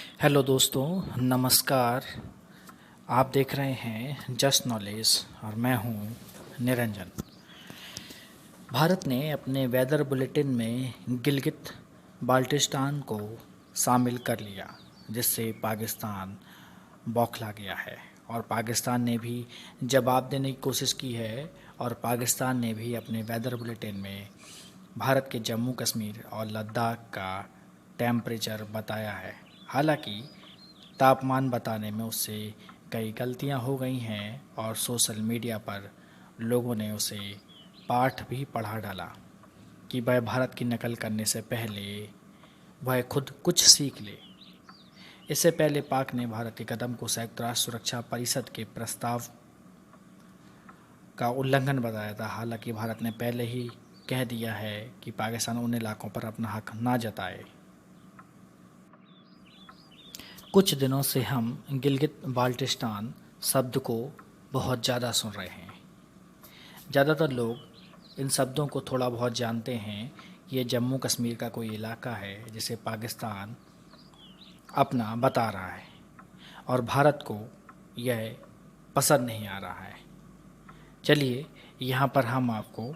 Hello दोस्तों, नमस्कार। आप देख रहे हैं जस्ट नॉलेज और मैं हूं निरंजन। भारत ने अपने वेदर बुलेटिन में गिलगित बाल्टिस्तान को शामिल कर लिया, जिससे पाकिस्तान बौखला गया है और पाकिस्तान ने भी जवाब देने की कोशिश की है। और पाकिस्तान ने भी अपने वेदर बुलेटिन में भारत के जम्मू कश्मीर और लद्दाख का टेम्परेचर बताया है। हालांकि तापमान बताने में उससे कई गलतियां हो गई हैं और सोशल मीडिया पर लोगों ने उसे पाठ भी पढ़ा डाला कि वह भारत की नकल करने से पहले वह खुद कुछ सीख ले। इससे पहले पाक ने भारत के कदम को संयुक्त राष्ट्र सुरक्षा परिषद के प्रस्ताव का उल्लंघन बताया था। हालांकि भारत ने पहले ही कह दिया है कि पाकिस्तान उन इलाकों पर अपना हक ना जताए। कुछ दिनों से हम गिलगित बाल्टिस्तान शब्द को बहुत ज़्यादा सुन रहे हैं। ज़्यादातर लोग इन शब्दों को थोड़ा बहुत जानते हैं। ये जम्मू कश्मीर का कोई इलाका है जिसे पाकिस्तान अपना बता रहा है और भारत को यह पसंद नहीं आ रहा है। चलिए यहाँ पर हम आपको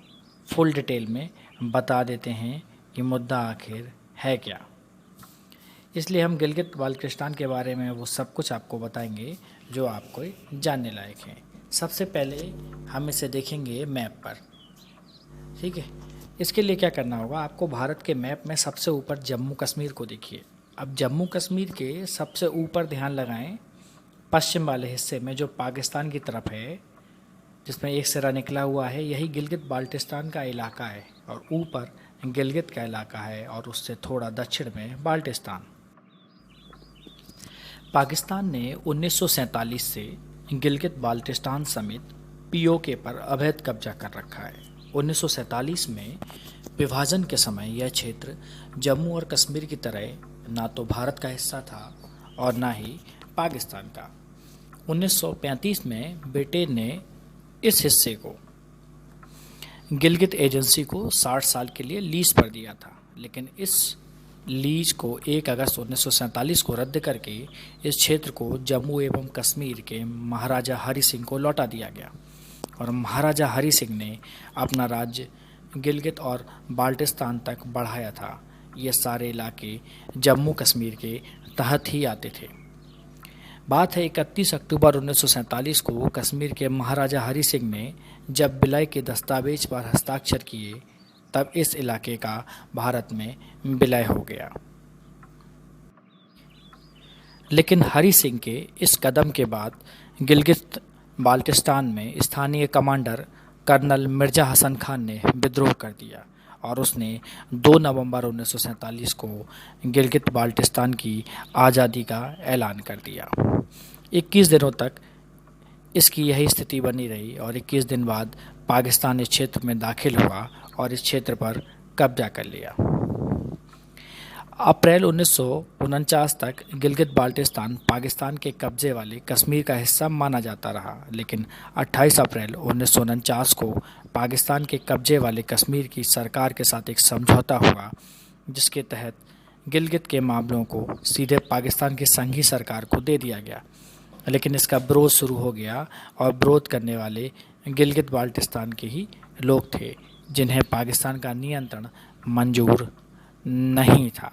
फुल डिटेल में बता देते हैं कि मुद्दा आखिर है क्या। इसलिए हम गिलगित बाल्टिस्तान के बारे में वो सब कुछ आपको बताएंगे जो आपको जानने लायक है। सबसे पहले हम इसे देखेंगे मैप पर, ठीक है। इसके लिए क्या करना होगा, आपको भारत के मैप में सबसे ऊपर जम्मू कश्मीर को देखिए। अब जम्मू कश्मीर के सबसे ऊपर ध्यान लगाएं, पश्चिम वाले हिस्से में जो पाकिस्तान की तरफ है, जिसमें एक सिरा निकला हुआ है, यही गिलगित बाल्टिस्तान का इलाका है और ऊपर गिलगित का इलाका है और उससे थोड़ा दक्षिण में बाल्टिस्तान। पाकिस्तान ने 1947 से गिलगित बाल्टिस्तान समेत पीओके पर अवैध कब्जा कर रखा है। 1947 में विभाजन के समय यह क्षेत्र जम्मू और कश्मीर की तरह ना तो भारत का हिस्सा था और ना ही पाकिस्तान का। 1935 में ब्रिटेन ने इस हिस्से को गिलगित एजेंसी को 60 साल के लिए लीज पर दिया था, लेकिन इस लीज को 1 अगस्त 1947 को रद्द करके इस क्षेत्र को जम्मू एवं कश्मीर के महाराजा हरि सिंह को लौटा दिया गया और महाराजा हरि सिंह ने अपना राज्य गिलगित और बाल्टिस्तान तक बढ़ाया था। ये सारे इलाके जम्मू कश्मीर के तहत ही आते थे। बात है 31 अक्टूबर 1947 को कश्मीर के महाराजा हरि सिंह ने जब विलय के दस्तावेज पर हस्ताक्षर किए, तब इस इलाके का भारत में विलय हो गया। लेकिन हरि सिंह के इस कदम के बाद गिलगित बाल्टिस्तान में स्थानीय कमांडर कर्नल मिर्जा हसन खान ने विद्रोह कर दिया और उसने 2 नवंबर 1947 को गिलगित बाल्टिस्तान की आज़ादी का ऐलान कर दिया। 21 दिनों तक इसकी यही स्थिति बनी रही और 21 दिन बाद पाकिस्तान इस क्षेत्र में दाखिल हुआ और इस क्षेत्र पर कब्जा कर लिया। अप्रैल 1949 तक गिलगित बाल्टिस्तान पाकिस्तान के कब्जे वाले कश्मीर का हिस्सा माना जाता रहा, लेकिन 28 अप्रैल 1949 को पाकिस्तान के कब्जे वाले कश्मीर की सरकार के साथ एक समझौता हुआ, जिसके तहत गिलगित के मामलों को सीधे पाकिस्तान की संघीय सरकार को दे दिया गया। लेकिन इसका विरोध शुरू हो गया और विरोध करने वाले गिलगित बाल्टिस्तान के ही लोग थे, जिन्हें पाकिस्तान का नियंत्रण मंजूर नहीं था।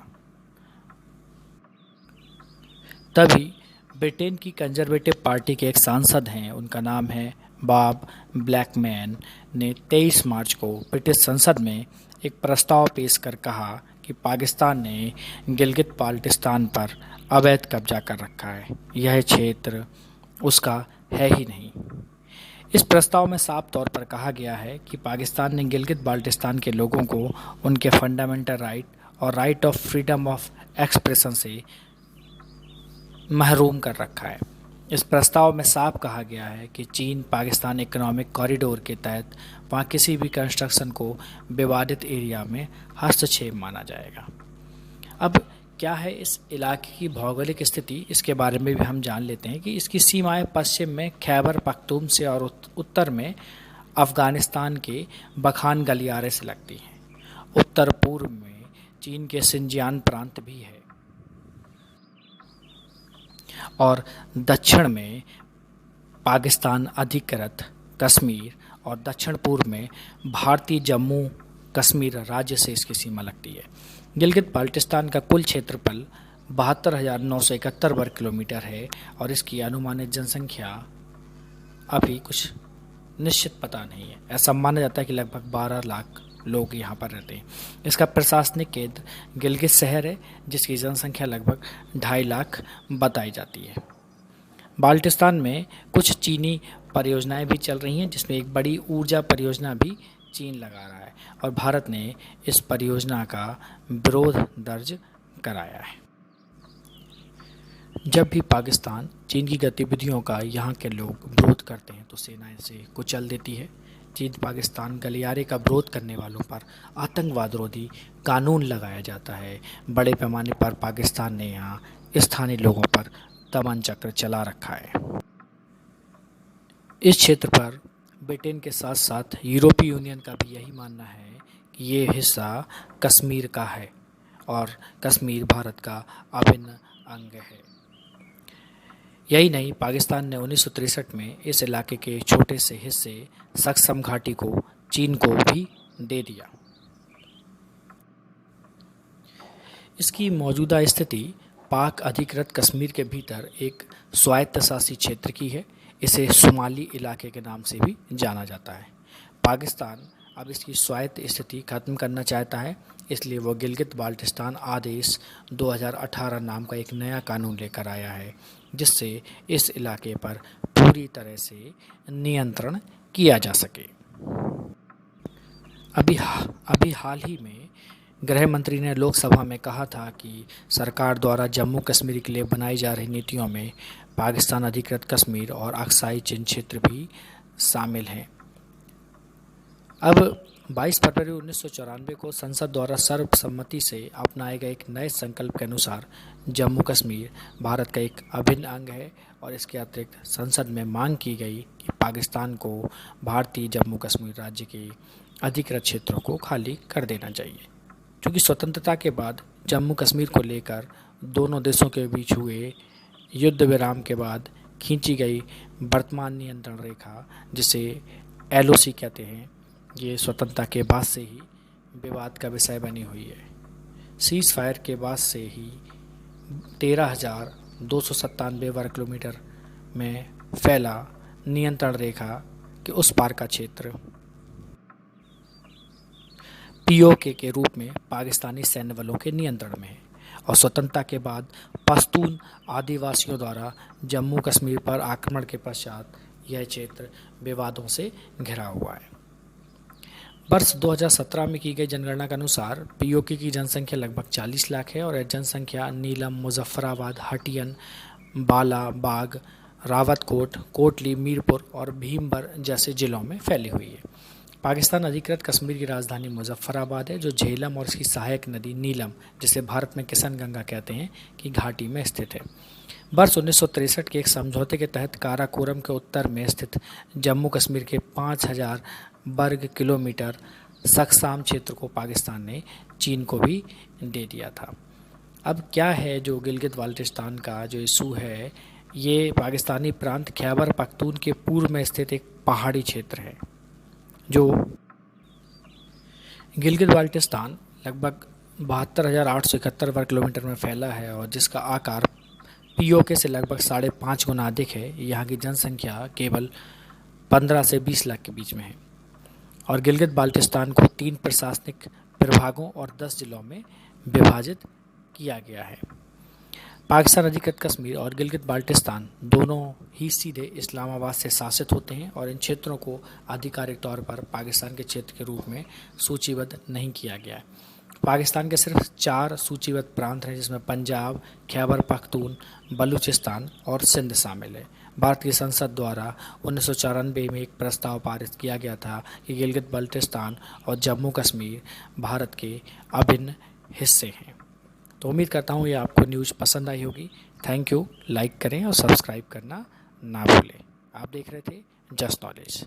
तभी ब्रिटेन की कंजर्वेटिव पार्टी के एक सांसद हैं, उनका नाम है बॉब ब्लैकमैन, ने 23 मार्च को ब्रिटिश संसद में एक प्रस्ताव पेश कर कहा कि पाकिस्तान ने गिलगित बाल्टिस्तान पर अवैध कब्जा कर रखा है, यह क्षेत्र उसका है ही नहीं। इस प्रस्ताव में साफ तौर पर कहा गया है कि पाकिस्तान ने गिलगित बाल्टिस्तान के लोगों को उनके फंडामेंटल राइट और right of freedom of expression से महरूम कर रखा है। इस प्रस्ताव में साफ कहा गया है कि चीन पाकिस्तान इकोनॉमिक कॉरिडोर के तहत वहाँ किसी भी कंस्ट्रक्शन को विवादित एरिया में हस्तक्षेप माना जाएगा। अब क्या है इस इलाके की भौगोलिक स्थिति, इसके बारे में भी हम जान लेते हैं कि इसकी सीमाएं पश्चिम में खैबर पख्तूनख्वा से और उत्तर में अफ़गानिस्तान के बखान गलियारे से लगती हैं। उत्तर पूर्व में चीन के सिंजियान प्रांत भी है। और दक्षिण में पाकिस्तान अधिकृत कश्मीर और दक्षिण पूर्व में भारतीय जम्मू कश्मीर राज्य से इसकी सीमा लगती है। गिलगित बाल्टिस्तान का कुल क्षेत्रफल 72,971 वर्ग किलोमीटर है और इसकी अनुमानित जनसंख्या अभी कुछ निश्चित पता नहीं है। ऐसा माना जाता है कि लगभग 12 लाख लोग यहाँ पर रहते हैं। इसका प्रशासनिक केंद्र गिलगित शहर है, जिसकी जनसंख्या लगभग 2.5 लाख बताई जाती है। बाल्टिस्तान में कुछ चीनी परियोजनाएं भी चल रही हैं, जिसमें एक बड़ी ऊर्जा परियोजना भी चीन लगा रहा है और भारत ने इस परियोजना का विरोध दर्ज कराया है। जब भी पाकिस्तान चीन की गतिविधियों का यहाँ के लोग विरोध करते हैं तो सेना इसे कुचल देती है। चीन पाकिस्तान गलियारे का विरोध करने वालों पर आतंकवाद रोधी कानून लगाया जाता है। बड़े पैमाने पर पाकिस्तान ने यहाँ स्थानीय लोगों पर दमन चक्र चला रखा है। इस क्षेत्र पर ब्रिटेन के साथ साथ यूरोपीय यूनियन का भी यही मानना है कि ये हिस्सा कश्मीर का है और कश्मीर भारत का अभिन्न अंग है। यही नहीं, पाकिस्तान ने 1963 में इस इलाके के छोटे से हिस्से सक्सम घाटी को चीन को भी दे दिया। इसकी मौजूदा स्थिति पाक अधिकृत कश्मीर के भीतर एक स्वायत्तशासी क्षेत्र की है। इसे शुमाली इलाके के नाम से भी जाना जाता है। पाकिस्तान अब इसकी स्वायत्त स्थिति खत्म करना चाहता है, इसलिए वो गिलगित बाल्टिस्तान आदेश 2018 नाम का एक नया कानून लेकर आया है, जिससे इस इलाके पर पूरी तरह से नियंत्रण किया जा सके। अभी हाल ही में गृह मंत्री ने लोकसभा में कहा था कि सरकार द्वारा जम्मू कश्मीर के लिए बनाई जा रही नीतियों में पाकिस्तान अधिकृत कश्मीर और अक्साई चिन क्षेत्र भी शामिल हैं। अब 22 फरवरी 1994 को संसद द्वारा सर्वसम्मति से अपनाए गए एक नए संकल्प के अनुसार जम्मू कश्मीर भारत का एक अभिन्न अंग है और इसके अतिरिक्त संसद में मांग की गई कि पाकिस्तान को भारतीय जम्मू कश्मीर राज्य के अधिकृत क्षेत्रों को खाली कर देना चाहिए। क्योंकि स्वतंत्रता के बाद जम्मू कश्मीर को लेकर दोनों देशों के बीच हुए युद्ध विराम के बाद खींची गई वर्तमान नियंत्रण रेखा, जिसे LOC कहते हैं, ये स्वतंत्रता के बाद से ही विवाद का विषय बनी हुई है। सीज फायर के बाद से ही 13,297 वर्ग किलोमीटर में फैला नियंत्रण रेखा के उस पार का क्षेत्र POK के रूप में पाकिस्तानी सैन्य बलों के नियंत्रण में है और स्वतंत्रता के बाद पश्तून आदिवासियों द्वारा जम्मू कश्मीर पर आक्रमण के पश्चात यह क्षेत्र विवादों से घिरा हुआ है। वर्ष 2017 में की गई जनगणना के अनुसार POK की जनसंख्या लगभग 40 लाख है और यह जनसंख्या नीलम, मुजफ्फराबाद, हटियन, बाला, बाग, रावतकोट, कोटली, मीरपुर और भीमबर जैसे जिलों में फैली हुई है। पाकिस्तान अधिकृत कश्मीर की राजधानी मुजफ्फराबाद है, जो झेलम और इसकी सहायक नदी नीलम, जिसे भारत में किशन गंगा कहते हैं, की घाटी में स्थित है। वर्ष 1963 के एक समझौते के तहत काराकोरम के उत्तर में स्थित जम्मू कश्मीर के 5,000 वर्ग किलोमीटर सक्साम क्षेत्र को पाकिस्तान ने चीन को भी दे दिया था। अब क्या है जो गिलगित बाल्टिस्तान का जो इशू है, ये पाकिस्तानी प्रांत खैबर पख्तून के पूर्व में स्थित एक पहाड़ी क्षेत्र है। जो गिलगित बाल्टिस्तान लगभग 72,871 वर्ग किलोमीटर में फैला है और जिसका आकार POK से लगभग 5.5 गुना अधिक है। यहाँ की जनसंख्या केवल 15 से 20 लाख के बीच में है और गिलगित बाल्टिस्तान को 3 प्रशासनिक प्रभागों और 10 जिलों में विभाजित किया गया है। पाकिस्तान अधिकृत कश्मीर और गिलगित बाल्टिस्तान दोनों ही सीधे इस्लामाबाद से शासित होते हैं और इन क्षेत्रों को आधिकारिक तौर पर पाकिस्तान के क्षेत्र के रूप में सूचीबद्ध नहीं किया गया है। पाकिस्तान के सिर्फ 4 सूचीबद्ध प्रांत हैं, जिसमें पंजाब, खैबर पख्तून, बलूचिस्तान और सिंध शामिल है। भारतीय संसद द्वारा 1994 में एक प्रस्ताव पारित किया गया था कि गिलगित बाल्टिस्तान और जम्मू कश्मीर भारत के अभिन्न हिस्से हैं। तो उम्मीद करता हूँ ये आपको न्यूज़ पसंद आई होगी। Thank you. लाइक करें और सब्सक्राइब करना ना भूलें। आप देख रहे थे जस्ट नॉलेज।